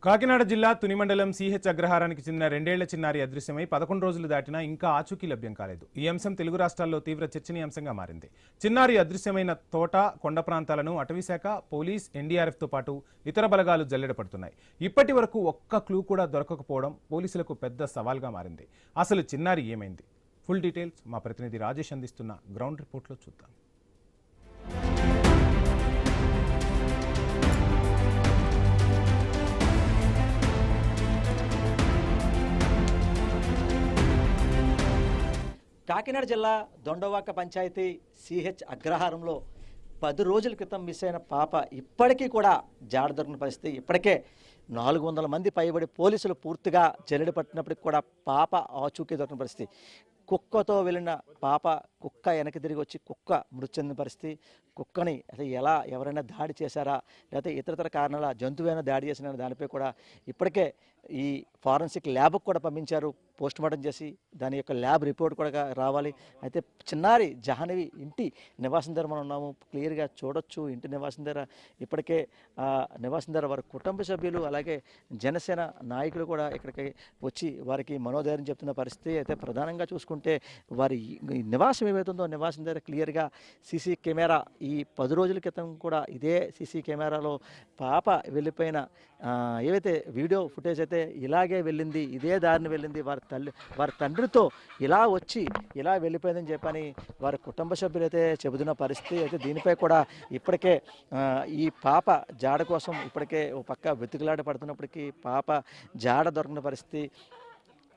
కాకినాడ జిల్లా తుని మండలం సిహెచ్ అగ్రహారానికి చెందిన 2 ఏళ్ల చిన్నారి అదృశ్యమై 11 రోజులు దాటినా ఇంకా ఆచూకీ లభ్యం కాలేదు. ఈ అంశం తెలుగు రాష్ట్రాల్లో తీవ్ర చర్చనీయాంశంగా మారింది. చిన్నారి అదృశ్యమైన తోట, కొండ ప్రాంతాలను అటవీశాఖ, పోలీస్, ఎన్డీఆర్ఎఫ్తో పాటు ఇతర బలగాలు జల్లెడపడుతున్నాయి. ఇప్పటి వరకు ఒక్క క్లూ కూడా దొరకకపోవడం పోలీసులకు పెద్ద సవాల్గా మారింది. అసలు చిన్నారి ఏమైంది? ఫుల్ డీటెయిల్స్ మా ప్రతినిధి రాజేష్ అందిస్తున్న గ్రౌండ్ రిపోర్ట్లో చూద్దాం. కాకినాడ జిల్లా దొండవాక పంచాయతీ సిహెచ్ అగ్రహారంలో 10 రోజుల క్రితం మిస్ అయిన పాప ఇప్పటికీ కూడా జాడ దొరికిన పరిస్థితి. ఇప్పటికే 400 మంది పైబడి పోలీసులు పూర్తిగా జల్లెడ పట్టినప్పటికి కూడా పాప ఆచూకీ దొరికిన పరిస్థితి. కుక్కతో వెళ్ళిన పాప కుక్క వెనక్కి తిరిగి వచ్చి కుక్క మృతి చెందిన పరిస్థితి. కుక్కని అసలు ఎవరైనా దాడి చేశారా, లేకపోతే ఇతరతర కారణాల జంతువైనా దాడి చేసిన దానిపై కూడా ఇప్పటికే ఈ ఫారెన్సిక్ ల్యాబ్కి కూడా పంపించారు. పోస్ట్ మార్టం చేసి దాని యొక్క ల్యాబ్ రిపోర్ట్ కూడా రావాలి. అయితే చిన్నారి జాహ్నవి ఇంటి నివాసం దగ్గర మనం ఉన్నాము. క్లియర్గా చూడొచ్చు ఇంటి నివాసం దగ్గర ఇప్పటికే నివాసం దగ్గర వారి కుటుంబ సభ్యులు అలాగే జనసేన నాయకులు కూడా ఇక్కడికి వచ్చి వారికి మనోధైర్యం చెప్తున్న పరిస్థితి. అయితే ప్రధానంగా చూసుకుంటే వారి నివాసం ఏమవుతుందో నివాసం దగ్గర క్లియర్గా సీసీ కెమెరా ఈ 10 రోజుల క్రితం కూడా ఇదే సీసీ కెమెరాలో పాప వెళ్ళిపోయిన ఏవైతే వీడియో ఫుటేజ్ అయితే ఇలాగే వెళ్ళింది, ఇదే దారిని వెళ్ళింది, వారి తండ్రితో ఇలా వచ్చి ఇలా వెళ్ళిపోయిందని చెప్పని వారి కుటుంబ సభ్యులు అయితే చెబుతున్న పరిస్థితి. అయితే దీనిపై కూడా ఇప్పటికే ఈ పాప జాడ కోసం ఇప్పటికే ఓ పక్క వెతుకులాట పడుతున్నప్పటికీ పాప జాడ దొరికిన పరిస్థితి.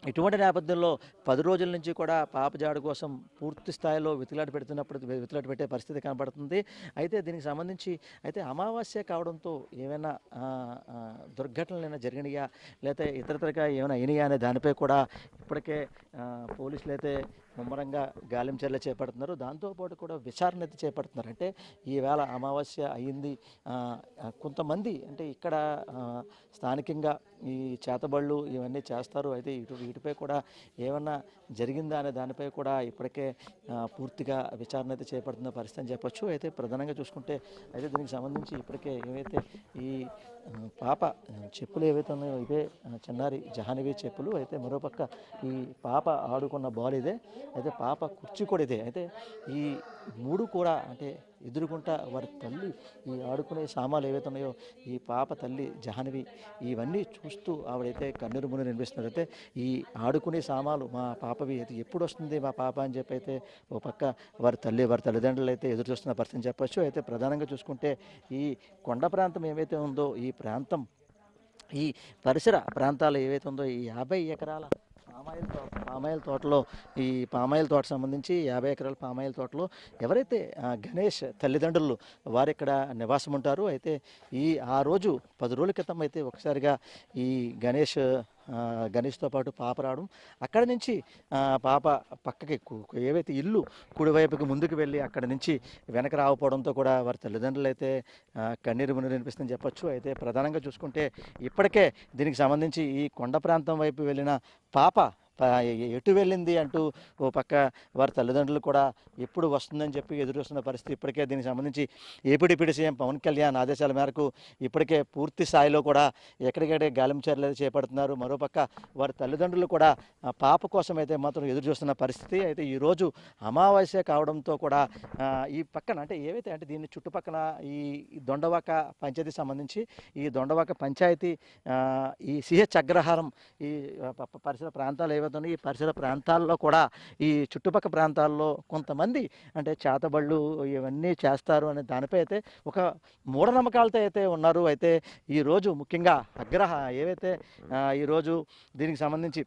ఇటువంటి నేపథ్యంలో 10 రోజుల నుంచి కూడా పాప జాడ కోసం పూర్తి స్థాయిలో వెతులాట పెట్టే పరిస్థితి కనబడుతుంది. అయితే దీనికి సంబంధించి అయితే అమావాస్య కావడంతో ఏమైనా దుర్ఘటనలు ఏమైనా జరిగినాయా, లేకపోతే ఇతరతరగా ఏమైనా అయినాయా అనే దానిపై కూడా ఇప్పటికే పోలీసులు అయితే ముమ్మరంగా గాలింపు చర్యలు చేపడుతున్నారు. దాంతోపాటు కూడా విచారణ అయితే చేపడుతున్నారు. అంటే ఈవేళ అమావాస్య అయ్యింది, కొంతమంది అంటే ఇక్కడ స్థానికంగా ఈ చేతబళ్ళు ఇవన్నీ చేస్తారు. అయితే వీటిపై కూడా ఏమన్నా జరిగిందా అనే దానిపై కూడా ఇప్పటికే పూర్తిగా విచారణ అయితే చేపడుతున్న పరిస్థితి అని చెప్పొచ్చు. అయితే ప్రధానంగా చూసుకుంటే అయితే దీనికి సంబంధించి ఇప్పటికే ఏవైతే ఈ పాప చెప్పులు ఏవైతే ఉన్నాయో ఇవే చిన్నారి జాహ్నవి చెప్పులు. అయితే మరోపక్క ఈ పాప ఆడుకున్న బాల్ ఇదే, అయితే పాప కుర్చీ కూడా ఇదే. అయితే ఈ 3 కూడా అంటే ఎదురుకుంటా వారి తల్లి ఈ ఆడుకునే సామాన్లు ఏవైతే ఉన్నాయో ఈ పాప తల్లి జాహ్నవి ఇవన్నీ చూస్తూ ఆవిడైతే కన్నీరు మున్నీరు వినిపిస్తున్నారు. అయితే ఈ ఆడుకునే సామాన్లు మా పాపవి అయితే ఎప్పుడు వస్తుంది మా పాప అని చెప్పి అయితే ఓ పక్క వారి తల్లిదండ్రులు అయితే ఎదురు చూస్తున్న పరిస్థితి చెప్పొచ్చు. అయితే ప్రధానంగా చూసుకుంటే ఈ కొండ ప్రాంతం ఏవైతే ఉందో ఈ పరిసర ప్రాంతాలు ఏవైతే ఉందో ఈ 50 ఎకరాల పామాయిల్ తోటలో ఈ పామాయిల్ తోట సంబంధించి 50 ఎకరాల పామాయిల్ తోటలో ఎవరైతే గణేష్ తల్లిదండ్రులు వారు ఇక్కడ నివాసం ఉంటారు. అయితే ఆ రోజు 10 రోజుల క్రితం అయితే ఒకసారిగా ఈ గణేష్తో పాటు పాప రావడం, అక్కడి నుంచి పాప పక్కకి ఏవైతే ఇల్లు కుడివైపుకి ముందుకు వెళ్ళి అక్కడి నుంచి వెనక రాకపోవడంతో కూడా వారి తల్లిదండ్రులు అయితే కన్నీరు మున్నీరు వినిపిస్తుందని చెప్పొచ్చు. అయితే ప్రధానంగా చూసుకుంటే ఇప్పటికే దీనికి సంబంధించి ఈ కొండ ప్రాంతం వైపు వెళ్ళిన పాప ఎటు వెళ్ళింది అంటూ ఓ పక్క వారి తల్లిదండ్రులు కూడా ఎప్పుడు వస్తుందని చెప్పి ఎదురు చూస్తున్న పరిస్థితి. ఇప్పటికే దీనికి సంబంధించి AP deputy CM Pawan Kalyan ఆదేశాల మేరకు ఇప్పటికే పూర్తి స్థాయిలో కూడా ఎక్కడికక్కడే గాలింపు చర్యలు చేపడుతున్నారు. మరోపక్క వారి తల్లిదండ్రులు కూడా పాప కోసం అయితే మాత్రం ఎదురు చూస్తున్న పరిస్థితి. అయితే ఈరోజు అమావాస్య కావడంతో కూడా ఈ పక్కన అంటే ఏవైతే అంటే దీని చుట్టుపక్కల ఈ దొండవాక పంచాయతీ సంబంధించి ఈ దొండవాక పంచాయతీ ఈ సిహెచ్ అగ్రహారం ఈ పరిసర ప్రాంతాలు ఏవైతే ఈ పరిసర ప్రాంతాల్లో కూడా ఈ చుట్టుపక్కల ప్రాంతాల్లో కొంతమంది అంటే చేతబళ్ళు ఇవన్నీ చేస్తారు అనే దానిపై అయితే ఒక మూఢనమ్మకాలతో అయితే ఉన్నారు. అయితే ఈరోజు ముఖ్యంగా ఏవైతే ఈరోజు దీనికి సంబంధించి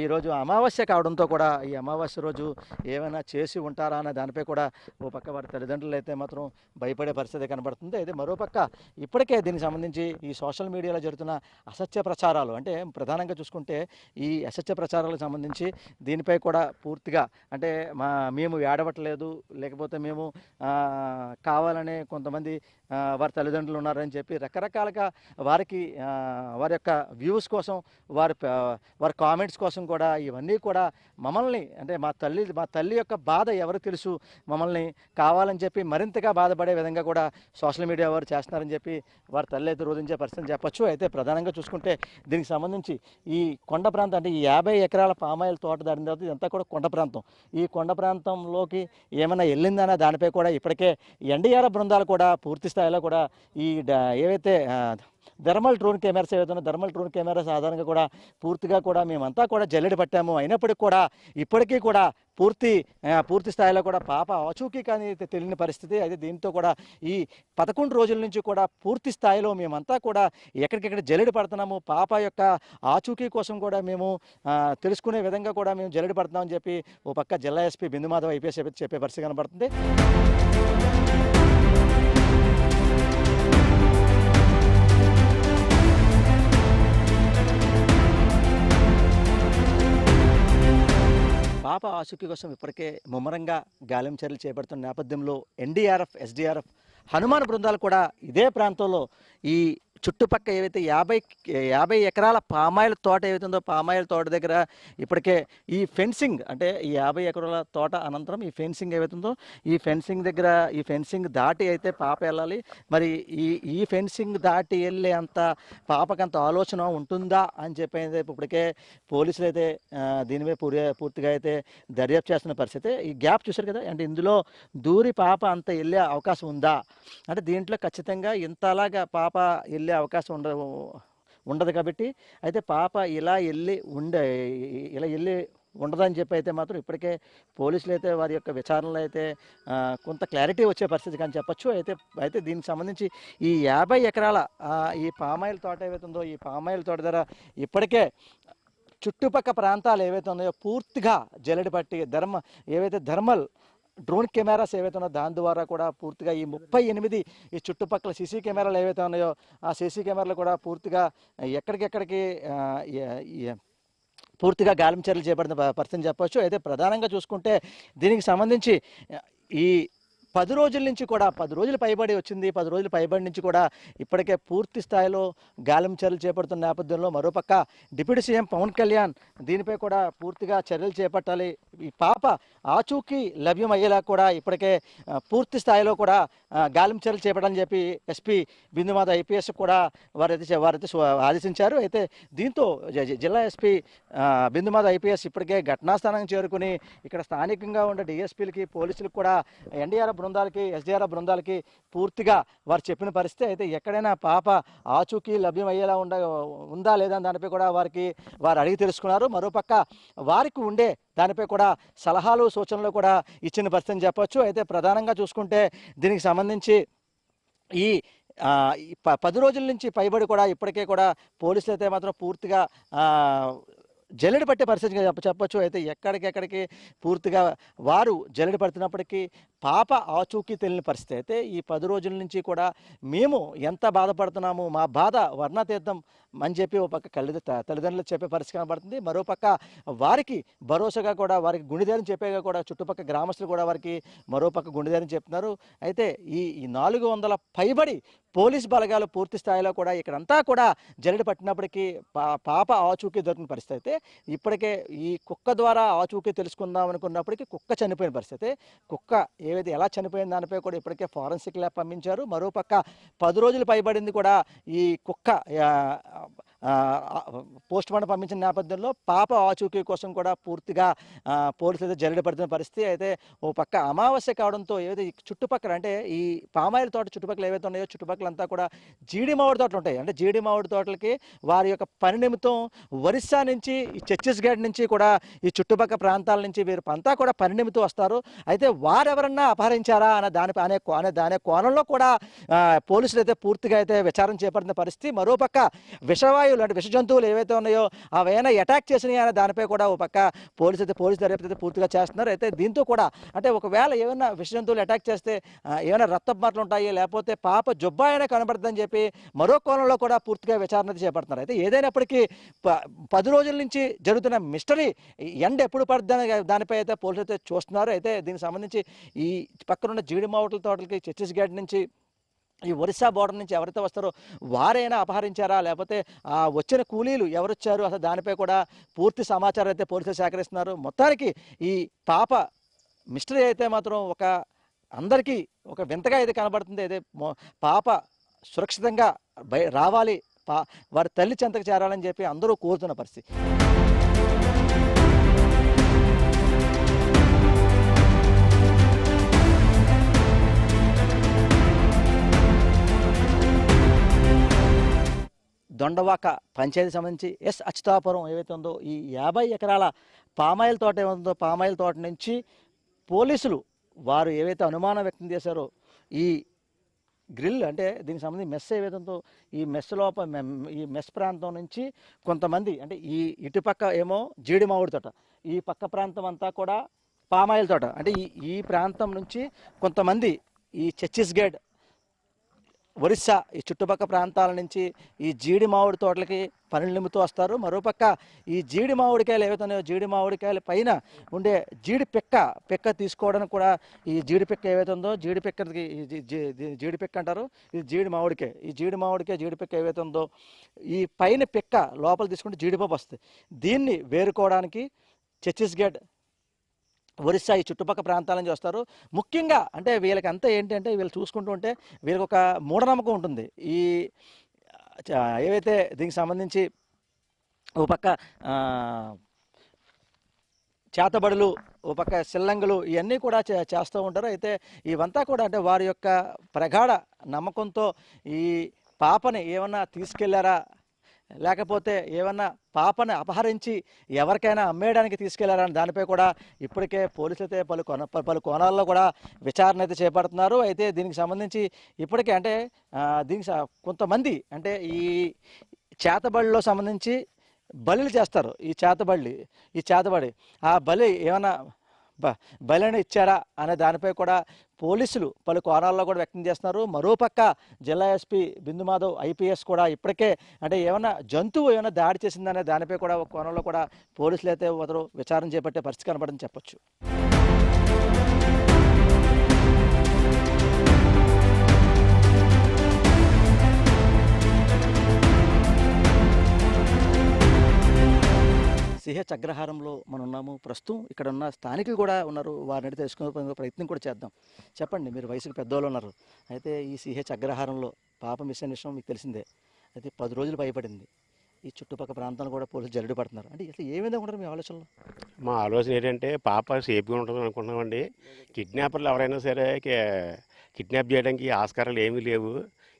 ఈరోజు అమావాస్య కావడంతో కూడా ఈ అమావాస్య రోజు ఏమైనా చేసి ఉంటారా అనే దానిపై కూడా ఓ పక్క వారి తల్లిదండ్రులు అయితే మాత్రం భయపడే పరిస్థితి కనబడుతుంది. అయితే మరోపక్క ఇప్పటికే దీనికి సంబంధించి ఈ సోషల్ మీడియాలో జరుగుతున్న అసత్య ప్రచారాలు అంటే ప్రధానంగా చూసుకుంటే ఈ అసత్య ప్రచారాలకు సంబంధించి దీనిపై కూడా పూర్తిగా అంటే మేము ఏడవట్లేదు, లేకపోతే మేము కావాలనే కొంతమంది వారి తల్లిదండ్రులు ఉన్నారని చెప్పి రకరకాలుగా వారికి వారి యొక్క వ్యూస్ కోసం వారి కామెంట్స్ కోసం కూడా ఇవన్నీ కూడా మమ్మల్ని అంటే మా తల్లి యొక్క బాధ ఎవరు తెలుసు, మమ్మల్ని కావాలని చెప్పి మరింతగా బాధపడే విధంగా కూడా సోషల్ మీడియా వారు చేస్తున్నారని చెప్పి వారి తల్లి అయితే రోధించే పరిస్థితి చెప్పొచ్చు. అయితే ప్రధానంగా చూసుకుంటే దీనికి సంబంధించి ఈ కొండ ప్రాంతం అంటే ఈ 50 ఎకరాల పామాయిల్ తోట దాటిన తర్వాత ఇదంతా కూడా కొండ ప్రాంతం. ఈ కొండ ప్రాంతంలోకి ఏమైనా వెళ్ళిందన్న దానిపై కూడా ఇప్పటికే ఎన్డీఆర్ఎఫ్ బృందాలు కూడా పూర్తి స్థాయిలో కూడా ఈ ఏవైతే థర్మల్ డ్రోన్ కెమెరాస్ ఏవైతే థర్మల్ డ్రోన్ కెమెరాస్ ఆధారంగా కూడా పూర్తిగా కూడా మేమంతా కూడా జల్లెడ పట్టాము. అయినప్పటికీ కూడా ఇప్పటికీ కూడా పూర్తి స్థాయిలో కూడా పాప ఆచూకీ కానీ తెలియని పరిస్థితి. అయితే దీంతో కూడా ఈ 11 రోజుల నుంచి కూడా పూర్తి స్థాయిలో మేమంతా కూడా ఎక్కడికెక్కడ జల్లెడ పడుతున్నాము. పాప యొక్క ఆచూకీ కోసం కూడా మేము తెలుసుకునే విధంగా కూడా మేము జల్లెడ పడుతున్నామని చెప్పి ఓ పక్క జిల్లా ఎస్పీ బిందు మాధవ్ ఐపీఎస్ చెప్పే పరిస్థితి కనబడుతుంది. పాప ఆచూకీ కోసం ఇప్పటికే ముమ్మరంగా గాలింపు చర్యలు చేపడుతున్న నేపథ్యంలో ఎన్డీఆర్ఎఫ్, ఎస్డీఆర్ఎఫ్, హనుమాన్ బృందాలు కూడా ఇదే ప్రాంతంలో ఈ చుట్టుపక్క ఏవైతే 50 ఎకరాల పామాయిల్ తోట ఏవైతే ఉందో పామాయిల్ తోట దగ్గర ఇప్పటికే ఈ ఫెన్సింగ్ అంటే ఈ 50 ఎకరాల తోట అనంతరం ఈ ఫెన్సింగ్ ఏవైతే ఉందో ఈ ఫెన్సింగ్ దగ్గర ఈ ఫెన్సింగ్ దాటి అయితే పాప వెళ్ళాలి. మరి ఈ ఫెన్సింగ్ దాటి వెళ్ళే అంత పాపకంత ఆలోచన ఉంటుందా అని చెప్పి ఇప్పటికే పోలీసులు అయితే దీనిపై పూర్తిగా అయితే దర్యాప్తు చేస్తున్న పరిస్థితి. ఈ గ్యాప్ చూశారు కదా, అంటే ఇందులో దూరి పాప అంత వెళ్ళే అవకాశం ఉందా అంటే దీంట్లో ఖచ్చితంగా ఇంతలాగా పాప వెళ్ళే అవకాశం ఉండదు కాబట్టి అయితే పాప ఇలా వెళ్ళి ఉండదని చెప్పి అయితే మాత్రం ఇప్పటికే పోలీసులు అయితే వారి యొక్క విచారణలో అయితే కొంత క్లారిటీ వచ్చే పరిస్థితి కానీ చెప్పచ్చు. అయితే దీనికి సంబంధించి ఈ 50 ఎకరాల ఈ పామాయిల్ తోట ఏవైతే ఉందో ఈ పామాయిల్ తోట దగ్గర ఇప్పటికే చుట్టుపక్క ప్రాంతాలు ఏవైతే ఉన్నాయో పూర్తిగా జల్లెడ పట్టి ఏవైతే థర్మల్ డ్రోన్ కెమెరాస్ ఏవైతే ఉన్నాయో దాని ద్వారా కూడా పూర్తిగా ఈ 38 ఈ చుట్టుపక్కల సీసీ కెమెరాలు ఏవైతే ఉన్నాయో ఆ సీసీ కెమెరాలు కూడా పూర్తిగా ఎక్కడికెక్కడికి పూర్తిగా గాలింపు చర్యలు చేపడిన పరిస్థితి చెప్పవచ్చు. అయితే ప్రధానంగా చూసుకుంటే దీనికి సంబంధించి ఈ 10 రోజుల నుంచి కూడా 10 రోజులు పైబడి వచ్చింది. 10 రోజులు పైబడి నుంచి కూడా ఇప్పటికే పూర్తి స్థాయిలో గాలింపు చర్యలు చేపడుతున్న నేపథ్యంలో మరోపక్క డిప్యూటీ సీఎం పవన్ కళ్యాణ్ దీనిపై కూడా పూర్తిగా చర్యలు చేపట్టాలి. ఈ పాప ఆచూకీ లభ్యం అయ్యేలా కూడా ఇప్పటికే పూర్తి స్థాయిలో కూడా గాలింపు చర్యలు చేపట్టాలని చెప్పి ఎస్పీ బిందుమాధవ్ ఐపీఎస్ కూడా వారైతే ఆదేశించారు. అయితే దీంతో జిల్లా ఎస్పీ బిందుమాధవ్ ఐపీఎస్ ఇప్పటికే ఘటనా స్థానానికి చేరుకుని ఇక్కడ స్థానికంగా ఉండే డిఎస్పీలకి పోలీసులకు కూడా ఎన్డీఆర్ఎఫ్ బృందాలకి ఎస్డీఆర్ఎఫ్ బృందాలకి పూర్తిగా వారు చెప్పిన పరిస్థితి. అయితే ఎక్కడైనా పాప ఆచూకీ లభ్యం అయ్యేలా ఉందా లేదా దానిపై కూడా వారు అడిగి తెలుసుకున్నారు. మరోపక్క వారికి ఉండే దానిపై కూడా సలహాలు సూచనలు కూడా ఇచ్చిన పరిస్థితిని చెప్పొచ్చు. అయితే ప్రధానంగా చూసుకుంటే దీనికి సంబంధించి ఈ 10 రోజుల నుంచి పైబడి కూడా ఇప్పటికే కూడా పోలీసులు అయితే మాత్రం పూర్తిగా జల్లెడ పట్టే పరిస్థితి చెప్పొచ్చు. అయితే ఎక్కడికెక్కడికి పూర్తిగా వారు జల్లెడ పడుతున్నప్పటికీ పాప ఆచూకీ తెలియని పరిస్థితి. అయితే ఈ 10 రోజుల నుంచి కూడా మేము ఎంత బాధపడుతున్నాము, మా బాధ వర్ణతీర్థం అని చెప్పి ఒక పక్క తల్లిదండ్రులు చెప్పే పరిస్థితి కనబడుతుంది. మరోపక్క వారికి భరోసాగా కూడా వారికి గుండెధైర్యం చెప్పేగా కూడా చుట్టుపక్కల గ్రామస్తులు కూడా వారికి మరోపక్క గుండెధైర్యం చెప్తున్నారు. అయితే ఈ 400 పైబడి పోలీస్ బలగాలు పూర్తి స్థాయిలో కూడా ఇక్కడంతా కూడా జల్లెడ పట్టినప్పటికీ పాప ఆచూకీ దొరికిన పరిస్థితి. అయితే ఇప్పటికే ఈ కుక్క ద్వారా ఆచూకీ తెలుసుకుందాం అనుకున్నప్పటికీ కుక్క చనిపోయిన పరిస్థితి. కుక్క ఏవైతే ఎలా చనిపోయిన దానిపై కూడా ఇప్పటికే ఫారెన్సిక్ ల్యాబ్ పంపించారు. మరోపక్క 10 రోజులు పైబడింది కూడా ఈ కుక్క పోస్ట్ మార్టం పంపించిన నేపథ్యంలో పాప ఆచూకీ కోసం కూడా పూర్తిగా పోలీసులు అయితే జల్లెడ పడుతున్న పరిస్థితి. అయితే ఓ పక్క అమావాస్య కావడంతో ఏవైతే చుట్టుపక్కల అంటే ఈ పామాయిల్ తోట చుట్టుపక్కల ఏవైతే ఉన్నాయో చుట్టుపక్కలంతా కూడా జీడి మామిడి తోటలు ఉంటాయి. అంటే జీడి మామిడి తోటలకి వారి యొక్క పని నిమిత్తం ఒరిస్సా నుంచి ఈ ఛత్తీస్గఢ్ నుంచి కూడా ఈ చుట్టుపక్కల ప్రాంతాల నుంచి వీరు అంతా కూడా పని నిమిత్తం వస్తారు. అయితే వారెవరన్నా అపహరించారా అనే కోణంలో కూడా పోలీసులు అయితే పూర్తిగా అయితే విచారణ చేపడుతున్న పరిస్థితి. మరోపక్క విషవాయువులు అంటే విష జంతువులు ఏవైతే ఉన్నాయో అవైనా అటాక్ చేసినాయి అనే దానిపై కూడా ఒక పక్క పోలీసు దర్యాప్తు అయితే పూర్తిగా చేస్తున్నారు. అయితే దీంతో కూడా అంటే ఒకవేళ ఏమైనా విష జంతువులు అటాక్ చేస్తే ఏమైనా రక్తపు మరలు ఉంటాయి లేకపోతే పాప జుబ్బాయినా కనబడుతుందని చెప్పి మరో కోణంలో కూడా పూర్తిగా విచారణ చేపడుతున్నారు. అయితే ఏదైనప్పటికీ 10 రోజుల నుంచి జరుగుతున్న మిస్టరీ ఎండ్ ఎప్పుడు పడుతుందని దానిపై అయితే పోలీసులు అయితే చూస్తున్నారు. అయితే దీనికి సంబంధించి ఈ పక్కనున్న జీడి మావటల తోటలకి ఛత్తీస్గఢ్ నుంచి ఈ ఒరిస్సా బోర్డర్ నుంచి ఎవరైతే వస్తారో వారైనా అపహరించారా, లేకపోతే వచ్చిన కూలీలు ఎవరొచ్చారు, అసలు దానిపై కూడా పూర్తి సమాచారం అయితే పోలీసులు సేకరిస్తున్నారు. మొత్తానికి ఈ పాప మిస్టరీ అయితే మాత్రం అందరికీ ఒక వింతగా అయితే కనబడుతుంది. అయితే పాప సురక్షితంగా రావాలి, వారి తల్లి చెంతకు చేరాలని చెప్పి అందరూ కోరుతున్న పరిస్థితి. దొండవాక పంచాయతీ సంబంధించి అచ్యుతాపురం ఏవైతే ఉందో ఈ 50 ఎకరాల పామాయిల్ తోట ఏముందో పామాయిల్ తోట నుంచి పోలీసులు వారు ఏవైతే అనుమానం వ్యక్తం చేశారో ఈ గ్రిల్ అంటే దీనికి సంబంధించి మెస్ ఏవైతే ఉందో ఈ మెస్ ఈ మెస్ ప్రాంతం నుంచి కొంతమంది అంటే ఇటుపక్క ఏమో జీడి మామిడి తోట, ఈ పక్క ప్రాంతం అంతా కూడా పామాయిల్ తోట, అంటే ఈ ప్రాంతం నుంచి కొంతమంది ఈ ఛత్తీస్గఢ్, ఒరిస్సా ఈ చుట్టుపక్కల ప్రాంతాల నుంచి ఈ జీడి మామిడి తోటలకి పనులు నింపుతూ వస్తారు. మరోపక్క ఈ జీడి మామిడికాయలు ఏవైతే ఉన్నాయో జీడి మామిడికాయల పైన ఉండే జీడి పిక్క తీసుకోవడానికి కూడా ఈ జీడి పిక్క ఏవైతే ఉందో జీడి పిక్క అంటారు. ఇది జీడి మామిడికాయ, ఈ జీడి పిక్క ఏవైతే ఉందో ఈ పైన పిక్క లోపల తీసుకుంటే జీడిపప్పు వస్తుంది. దీన్ని వేరుకోవడానికి ఛత్తీస్గఢ్, ఒరిస్సా ఈ చుట్టుపక్కల ప్రాంతాల నుంచి వస్తారు. ముఖ్యంగా అంటే వీళ్ళకి అంతా ఏంటి అంటే వీళ్ళు చూసుకుంటూ ఉంటే వీళ్ళకి ఒక మూఢనమ్మకం ఉంటుంది. ఏవైతే దీనికి సంబంధించి ఓ పక్క చేతబడులు, ఓ పక్క సిల్లంగులు ఇవన్నీ కూడా చేస్తూ ఉంటారు. అయితే ఇవంతా కూడా అంటే వారి యొక్క ప్రగాఢ నమ్మకంతో ఈ పాపని ఏమన్నా తీసుకెళ్లారా, లేకపోతే ఏమన్నా పాపని అపహరించి ఎవరికైనా అమ్మేయడానికి తీసుకెళ్లారని దానిపై కూడా ఇప్పటికే పోలీసులు అయితే పలు కోణాల్లో కూడా విచారణ అయితే చేపడుతున్నారు. అయితే దీనికి సంబంధించి ఇప్పటికే అంటే కొంతమంది అంటే ఈ చేతబడిలో సంబంధించి బలిలు చేస్తారు. ఈ చేతబడి ఆ బలి ఏమన్నా బలిని ఇచ్చారా అనే దానిపై కూడా పోలీసులు పలు కోణాల్లో కూడా వ్యక్తం చేస్తున్నారు. మరోపక్క జిల్లా ఎస్పీ బిందు మాధవ్ IPS కూడా ఇప్పటికే అంటే ఏమన్నా జంతువు ఏమైనా దాడి చేసిందనే దానిపై కూడా ఒక కోణంలో కూడా పోలీసులు అయితే విచారణ చేపట్టే పరిస్థితి కనబడని చెప్పొచ్చు. CH అగ్రహారంలో మనం ఉన్నాము. ప్రస్తుతం ఇక్కడ ఉన్న స్థానికులు కూడా ఉన్నారు, వారిని తెలుసుకునే ప్రయత్నం కూడా చేద్దాం. చెప్పండి, మీరు వయసుకు పెద్దవాళ్ళు ఉన్నారు. అయితే ఈ CH అగ్రహారంలో పాప మిస్ అయిన విషయం మీకు తెలిసిందే. అయితే 10 రోజులు భయపడింది. ఈ చుట్టుపక్కల ప్రాంతాలు కూడా పోలీసులు జల్లెడ పడుతున్నారు. అంటే అసలు ఏ విధంగా ఉంటారు మీ ఆలోచనలో? మా ఆలోచన ఏంటంటే పాప సేఫ్గా ఉంటుంది అనుకున్నామండి. కిడ్నాపర్లు ఎవరైనా సరే కిడ్నాప్ చేయడానికి ఆస్కారాలు ఏమీ లేవు.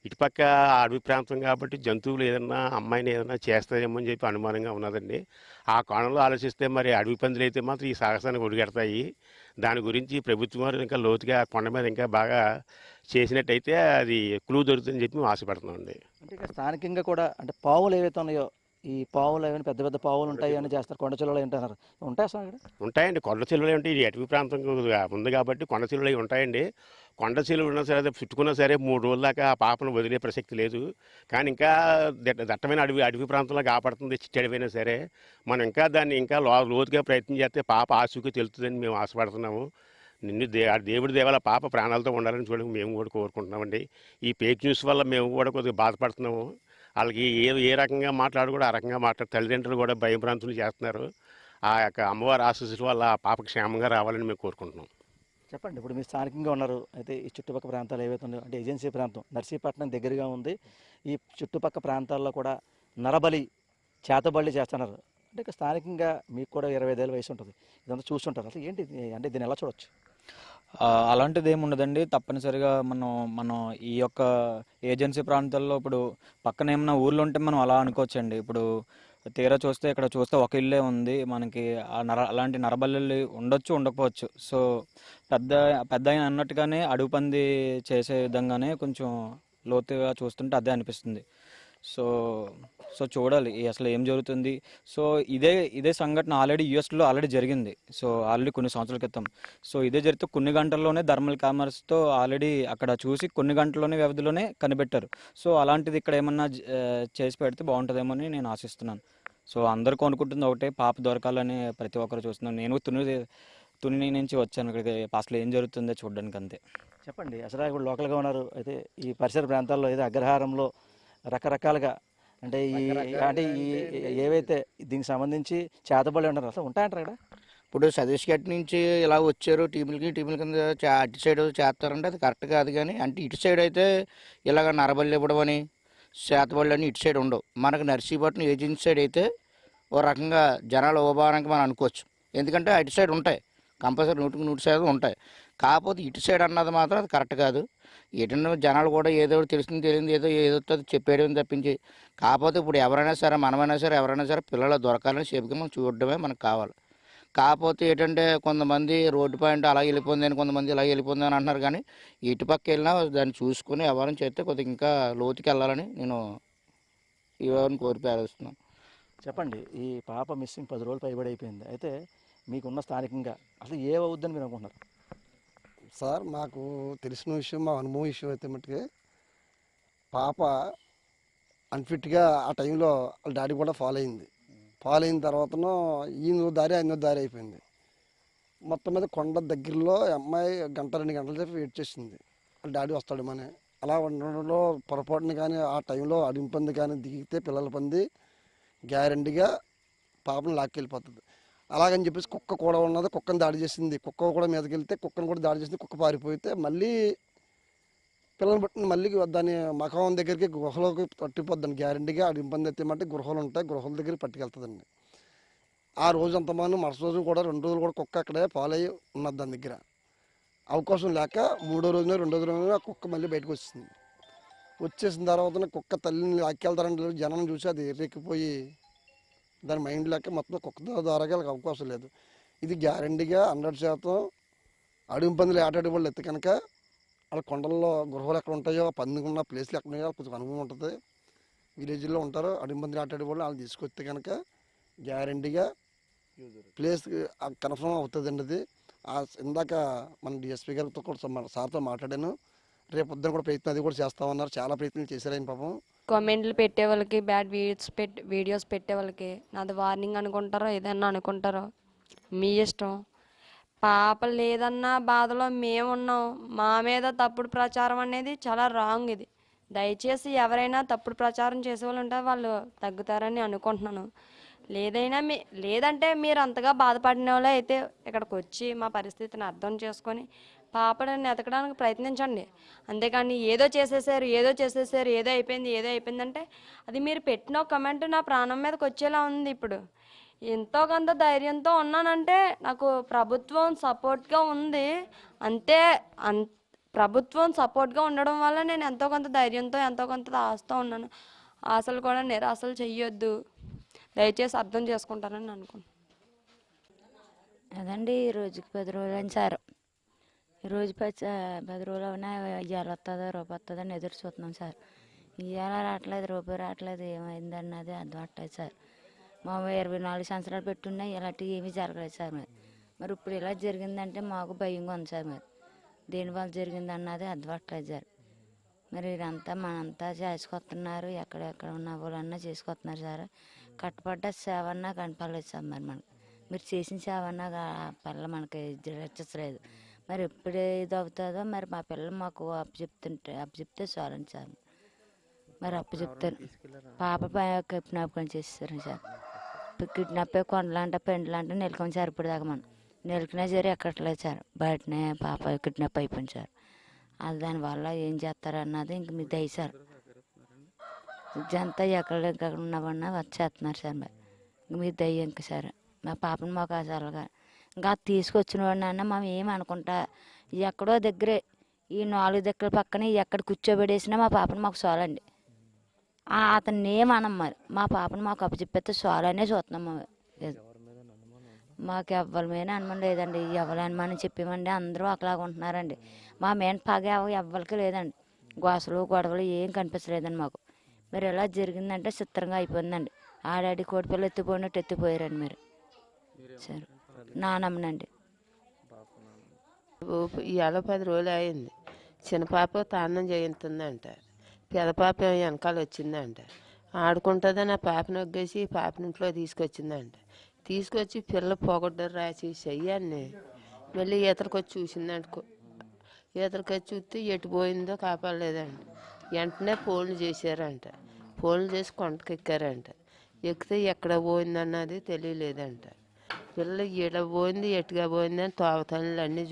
ఇటుపక్క అడవి ప్రాంతం కాబట్టి జంతువులు ఏదన్నా అమ్మాయిని ఏదన్నా చేస్తాయేమో అని చెప్పి అనుమానంగా ఉన్నదండి. ఆ కోణంలో ఆలోచిస్తే మరి అడవి పందులు అయితే మాత్రం ఈ సాహసానికి ఒడిగడతాయి. దాని గురించి ప్రభుత్వం వారు ఇంకా లోతుగా కొండ మీద ఇంకా బాగా చేసినట్టయితే అది క్లూ దొరుకుతుందని చెప్పి మేము ఆశపడుతున్నామండి. అంటే ఇక స్థానికంగా కూడా అంటే పావులు ఏవైతే ఉన్నాయో ఈ పావులు ఏమైనా పెద్ద పెద్ద పావులు ఉంటాయి అని చేస్తారు, కొండ చిలువలు ఏంటన్నారు, ఉంటాయి అసలు ఇక్కడ? ఉంటాయండి, కొండ చిలువలు ఉంటాయి. ఇది అటవీ ప్రాంతం ఉంది కాబట్టి కొండ చిలువలు ఉంటాయండి. కొండ చిలువలు ఉన్నా సరే అది చుట్టుకున్నా సరే 3 రోజుల దాకా ఆ పాపను వదిలే ప్రసక్తి లేదు. కానీ ఇంకా దట్టమైన అడవి ప్రాంతంలో కాపాడుతుంది చిట్టి అడవైనా సరే. మనం ఇంకా దాన్ని ఇంకా లోతుగా ప్రయత్నం చేస్తే పాప ఆశకు తెలుస్తుందని మేము ఆశపడుతున్నాము. దేవుడి దేవాల పాప ప్రాణాలతో ఉండాలని చూడడానికి మేము కూడా కోరుకుంటున్నామండి. ఈ ఫేక్ న్యూస్ వల్ల మేము కూడా కొద్దిగా బాధపడుతున్నాము. వాళ్ళకి ఏ రకంగా మాట్లాడు కూడా ఆ రకంగా తల్లిదండ్రులు కూడా భయభ్రాంతులు చేస్తున్నారు. ఆ యొక్క అమ్మవారి ఆశీస్సుల వల్ల ఆ పాప క్షేమంగా రావాలని మేము కోరుకుంటున్నాం. చెప్పండి, ఇప్పుడు మీరు స్థానికంగా ఉన్నారు. అయితే ఈ చుట్టుపక్కల ప్రాంతాలు ఏవైతే ఉన్నాయో అంటే ఏజెన్సీ ప్రాంతం నర్సీపట్నం దగ్గరగా ఉంది. ఈ చుట్టుపక్కల ప్రాంతాల్లో కూడా నరబలి, చేతబడి చేస్తున్నారు. అంటే ఇక స్థానికంగా మీకు కూడా 25 ఏళ్ళ వయసు ఉంటుంది, ఇదంతా చూస్తుంటారు. అసలు ఏంటి అంటే దీన్ని ఎలా చూడవచ్చు? అలాంటిది ఏమి ఉండదండి. తప్పనిసరిగా మనం ఈ యొక్క ఏజెన్సీ ప్రాంతాల్లో ఇప్పుడు పక్కన ఏమన్నా ఊర్లు ఉంటే మనం అలా అనుకోవచ్చండి. ఇప్పుడు తీరా చూస్తే ఇక్కడ చూస్తే ఒక ఇల్లే ఉంది మనకి. అలాంటి నరబలులు ఉండొచ్చు, ఉండకపోవచ్చు. సో పెద్ద ఆయన అన్నట్టుగానే అడుగు పంది చేసే విధంగానే కొంచెం లోతుగా చూస్తుంటే అదే అనిపిస్తుంది. సో చూడాలి అసలు ఏం జరుగుతుంది. సో ఇదే సంఘటన ఆల్రెడీ యూఎస్లో ఆల్రెడీ జరిగింది. సో ఆల్రెడీ కొన్ని సంవత్సరాల క్రితం. సో ఇదే జరిగితే కొన్ని గంటల్లోనే థర్మల్ కెమెరాస్తో ఆల్రెడీ అక్కడ చూసి కొన్ని గంటల్లోనే వ్యవధిలోనే కనిపెట్టారు. సో అలాంటిది ఇక్కడ ఏమన్నా చేసి పెడితే బాగుంటుందేమో అని నేను ఆశిస్తున్నాను. సో అందరూ అనుకుంటుంది ఒకటే, పాప దొరకాలని ప్రతి ఒక్కరు చూస్తున్నాను. నేను తుని నుంచి వచ్చాను ఇక్కడికి, అసలు ఏం జరుగుతుందో చూడడానికి, అంతే. చెప్పండి, అసలు ఇప్పుడు లోకల్గా ఉన్నారు అయితే ఈ పరిసర ప్రాంతాల్లో ఏదో అగ్రహారంలో రకరకాలుగా అంటే ఈ ఏవైతే దీనికి సంబంధించి చేతబడి ఉంటారు అసలు ఉంటాయంటారు ఇక్కడ. ఇప్పుడు సతీష్ గట్ నుంచి ఇలా వచ్చారు టీముల కింద అటు సైడ్ చేస్తారంటే అది కరెక్ట్ కాదు. కానీ అంటే ఇటు సైడ్ అయితే ఇలాగ నరబళ్ళు ఇవ్వడం అని చేతబళ్ళు అని ఇటు సైడ్ ఉండవు. మనకు నర్సీపట్నం ఏజెన్సీ సైడ్ అయితే ఓ రకంగా జనాల ఓభారానికి మనం అనుకోవచ్చు. ఎందుకంటే అటు సైడ్ ఉంటాయి, కంపల్సరీ 100% ఉంటాయి. కాకపోతే ఇటు సైడ్ అన్నది మాత్రం అది కరెక్ట్ కాదు. ఎటన్నా జనాలు కూడా ఏదో తెలిసింది తెలియదు ఏదో చెప్పేయడం తప్పించి. కాకపోతే ఇప్పుడు ఎవరైనా సరే మనమైనా సరే ఎవరైనా సరే పిల్లలు దొరకాలని సేపుగా మనం చూడడమే మనకు కావాలి. కాకపోతే ఏంటంటే కొంతమంది రోడ్డు పాయింట్ అలా వెళ్ళిపోయింది అని, కొంతమంది ఇలా వెళ్ళిపోయింది అని అంటున్నారు. కానీ ఇటుపక్క వెళ్ళినా దాన్ని చూసుకుని ఎవరైనా చేస్తే కొద్దిగా ఇంకా లోతుకి వెళ్ళాలని నేను ఎవరిని కోరి పేరుస్తున్నాను. చెప్పండి, ఈ పాప మిస్సింగ్ 10 రోజులు పైబడి అయిపోయింది. అయితే మీకున్న స్థానికంగా అసలు ఏ అవుద్దని మీరు అనుకుంటున్నారు? సార్ మాకు తెలిసిన విషయం, మా అనుభవం విషయం అయితే మట్టుకే పాప అన్ఫిట్గా ఆ టైంలో వాళ్ళ డాడీ కూడా ఫాలో అయిన తర్వాతనో ఈయన దారి ఆయన దారి అయిపోయింది. మొత్తం మీద కొండ దగ్గరలో అమ్మాయి 1-2 గంటల సేపు వెయిట్ చేసింది వాళ్ళ డాడీ వస్తాడమని. అలా ఉండడంలో పొరపాటుని కానీ ఆ టైంలో అడింపంది కానీ దిగితే పిల్లల పంది గ్యారంటీగా పాపను లాక్కెళ్ళిపోతుంది. అలాగని చెప్పేసి కుక్క కూడా ఉన్నది, కుక్కను దాడి చేసింది. కుక్క కూడా మీదకి వెళ్తే కుక్కను కూడా దాడి చేసింది. కుక్క పారిపోతే మళ్ళీ పిల్లల్ని పట్టుకుని మళ్ళీ దాని మఖం దగ్గరికి గుహలోకి పట్టిపోద్దండి. గ్యారంటీగా అది ఇబ్బంది అయితే మట్టి గృహాలు ఉంటాయి, గృహాల దగ్గరికి పట్టుకెళ్తుందండి. ఆ రోజు అంతమాను మరుసటి రోజు కూడా 2 రోజులు కూడా కుక్క అక్కడే ఫాలో అయ్యి ఉన్నది. దాని దగ్గర అవకాశం లేక 3వ రోజున 2వ రోజున కుక్క మళ్ళీ బయటకు వచ్చేసిన తర్వాత కుక్క తల్లిని లాక్కెళ్తారంటే జనం చూసి అది ఎర్రెక్కిపోయి దాని మైండ్ లేక మొత్తం కుక్క ద్వారాగా అవకాశం లేదు. ఇది గ్యారంటీగా 100% అడుగు పందులు ఆటాడే వాళ్ళు ఎత్తే కనుక వాళ్ళ కొండల్లో గృహాలు ఎక్కడ ఉంటాయో, పందుకు ఉన్న ప్లేస్లు ఎక్కడ ఉన్నాయో కొంచెం అనుభవం ఉంటుంది. విలేజ్లో ఉంటారు అడుగు పందులు ఆటాడే వాళ్ళు, వాళ్ళు తీసుకొస్తే కనుక గ్యారంటీగా ప్లేస్ కన్ఫర్మ్ అవుతుందండి. అది ఇందాక మన డిఎస్పీ గారితో కూడా సార్తో మాట్లాడాను. రేపు పొద్దున కూడా ప్రయత్నం అది కూడా చేస్తామన్నారు. చాలా ప్రయత్నం చేశారు ఆయన పాపం. కామెంట్లు పెట్టే వాళ్ళకి, బ్యాడ్ వీడియోస్ పెట్టే వాళ్ళకి నాది వార్నింగ్ అనుకుంటారో ఏదన్నా అనుకుంటారో మీ ఇష్టం. పాప లేదన్న బాధలో మేమున్నాం. మా మీద తప్పుడు ప్రచారం అనేది చాలా రాంగ్. ఇది దయచేసి ఎవరైనా తప్పుడు ప్రచారం చేసే వాళ్ళు ఉంటే వాళ్ళు తగ్గుతారని అనుకుంటున్నాను. లేదంటే మీరు అంతగా బాధపడిన వాళ్ళే అయితే ఇక్కడికి వచ్చి మా పరిస్థితిని అర్థం చేసుకొని పాపని ఎతకడానికి ప్రయత్నించండి. అంతేకాని ఏదో చేసేసారు ఏదో అయిపోయిందంటే అది మీరు పెట్టిన కమెంట్ నా ప్రాణం మీదకి వచ్చేలా ఉంది. ఇప్పుడు ఎంతో కొంత ధైర్యంతో ఉన్నానంటే నాకు ప్రభుత్వం సపోర్ట్గా ఉంది. ప్రభుత్వం సపోర్ట్గా ఉండడం వల్ల నేను ఎంతో కొంత ధైర్యంతో ఎంతో కొంత ఆశతో ఉన్నాను. ఆశలు కూడా నిరాశలు చెయ్యొద్దు, దయచేసి అర్థం చేసుకుంటారని అనుకుంటున్నాను. అదండి, ఈ రోజుకి 10 రోజులు అని సార్. ఈరోజు 10 రోజులు అవునా ఇవాళ వస్తుందో రూపాయి వస్తుందో అని ఎదురు చూస్తున్నాం సార్. ఇవాళ రావట్లేదు, రూపాయి రావట్లేదు, ఏమైందన్నది అర్థం అట్లేదు సార్. మా 24 సంవత్సరాలు పెట్టున్నాయి, ఇలాంటివి ఏమీ జరగలేదు సార్. మరి ఇప్పుడు ఇలా జరిగిందంటే మాకు భయంగా ఉంది సార్. మరి దేనివల్ల జరిగింది అన్నది అర్థం అట్లేదు సార్. మరి ఇదంతా మనంతా చేసుకొస్తున్నారు, ఎక్కడెక్కడ ఉన్న వాళ్ళన్నా చేసుకొస్తున్నారు సార్. కట్టపడ్డ సేవ అన్నా కనపడలేదు సార్. మరి మనకి మీరు చేసిన సేవ అన్నా పిల్ల మనకి రచించలేదు. మరి ఎప్పుడు ఇది అవుతుందో మరి మా పిల్లలు మాకు అప్పచెప్తే చాలండి సార్. మరి అప్పచెప్తాను. పాప కిడ్నాప్ చేసేసారు సార్. కిడ్నాప్ కొండలంట పెండ్లంట నెలకొని సార్. ఇప్పుడు దాకా మనం నెలకినా సరే ఎక్కట్లేదు సార్. బయటనే పాప కిడ్నాప్ అయిపోయింది సార్. అది దానివల్ల ఏం చేస్తారన్నది ఇంక మీ దయ సార్. ఇదంతా ఎక్కడ ఉన్నామన్నా వచ్చేస్తున్నారు సార్. మరి ఇంక మీ దయ ఇంక సార్. మా పాపను మాకు అసలుగా ఇంకా తీసుకొచ్చిన వాడినన్నా మేము ఏమనుకుంటా ఎక్కడో దగ్గరే ఈ 4 దిక్కుల పక్కన ఎక్కడ కూర్చోబెడేసినా మా పాపను మాకు చాలండి. అతన్ని ఏమనం మరి మా పాపను మాకు అప్పచెప్పేస్తే చాలనే చూస్తున్నాం. మాకు ఎవరి మీద అనుమానం లేదండి. ఎవరి అనుమానం చెప్పామండి అందరూ ఒకలాగా ఉంటున్నారండి. మా మీద పగ ఎవరికి లేదండి. గొడవలు ఏం కనిపించలేదండి మాకు. మరి ఎలా జరిగిందంటే చిత్రంగా అయిపోయిందండి. ఆడాడి కోడిపిల్లలు ఎత్తిపోయినట్టు ఎత్తిపోయారండి. మరి సరే నానమ్మనండి. ఇవాళ 10 రోజులు అయింది. చిన్న పాప తానం చేయింటుందంట, పెద్ద పాప వెనకాల వచ్చిందంట. ఆడుకుంటుందని ఆ పాపను ఒగ్గేసి పాపని ఇంట్లో తీసుకొచ్చిందంట. తీసుకొచ్చి పిల్ల పొగడ్డరు రాసి చెయ్యాన్ని మళ్ళీ ఈతలకు వచ్చి చూసిందంట. ఈతలకొచ్చి చూస్తే ఎటు పోయిందో కాపాడలేదండి. వెంటనే ఫోన్లు చేశారంట. ఫోన్లు చేసి కొండకి ఎక్కారంట. ఎక్కితే ఎక్కడ పోయిందన్నది తెలియలేదంట. పిల్ల ఈడ పోయింది ఎటుగా పోయింది అని తోవతనులు అన్నీ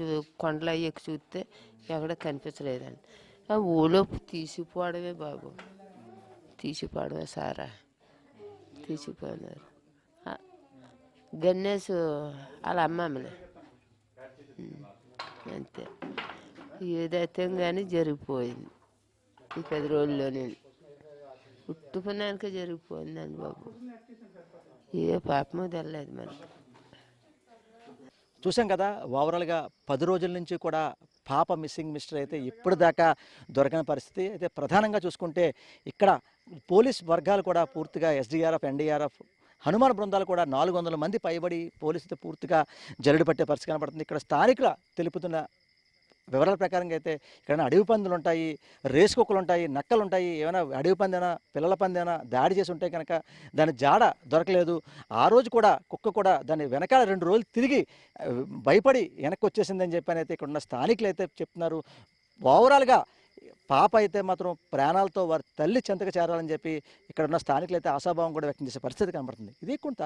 కొండలు అవి ఎక్కి చూస్తే ఎక్కడ కనిపించలేదండి. ఆ ఊలోపు తీసిపోవడమే బాబు, తీసిపోవడమే సారా తీసిపోయినారు. గన్నేసు వాళ్ళ అమ్మమ్మలే అంతే. ఏదైతే కానీ జరిగిపోయింది ఈ 10 రోజుల్లోనే. ఉట్టుకున్నానికే జరిగిపోయిందండి బాబు. ఏ పాపమో తెలియదు మనకి. చూసాం కదా, ఓవరాల్గా 10 రోజుల నుంచి కూడా పాప మిస్సింగ్ మిస్టర్ అయితే ఇప్పటిదాకా దొరకని పరిస్థితి. అయితే ప్రధానంగా చూసుకుంటే ఇక్కడ పోలీస్ వర్గాలు కూడా పూర్తిగా ఎస్డీఆర్ఎఫ్, ఎన్డీఆర్ఎఫ్, హనుమాన్ బృందాలు కూడా 400 మంది పైబడి పోలీసులతో పూర్తిగా జల్లెడ పట్టే పరిస్థితి కనబడుతుంది. ఇక్కడ స్థానికుల తెలుపుతున్న వివరాల ప్రకారంగా అయితే ఇక్కడ అడవి పందులు ఉంటాయి, రేసు కుక్కలు ఉంటాయి, నక్కలు ఉంటాయి. ఏమైనా అడవి పందేనా పిల్లల పందేనా దాడి చేసి ఉంటే కనుక దాని జాడ దొరకలేదు. ఆ రోజు కూడా కుక్క కూడా దాని వెనకాల 2 రోజులు తిరిగి భయపడి వెనక్కి వచ్చేసిందని చెప్పని అయితే ఇక్కడ ఉన్న స్థానికులు అయితే చెప్తున్నారు. ఓవరాల్గా పాప అయితే మాత్రం ప్రాణాలతో వారి తల్లి చెంతకు చేరాలని చెప్పి ఇక్కడ ఉన్న స్థానికులు అయితే ఆశాభావం కూడా వ్యక్తం చేసే పరిస్థితి కనబడుతుంది. ఇది కొంత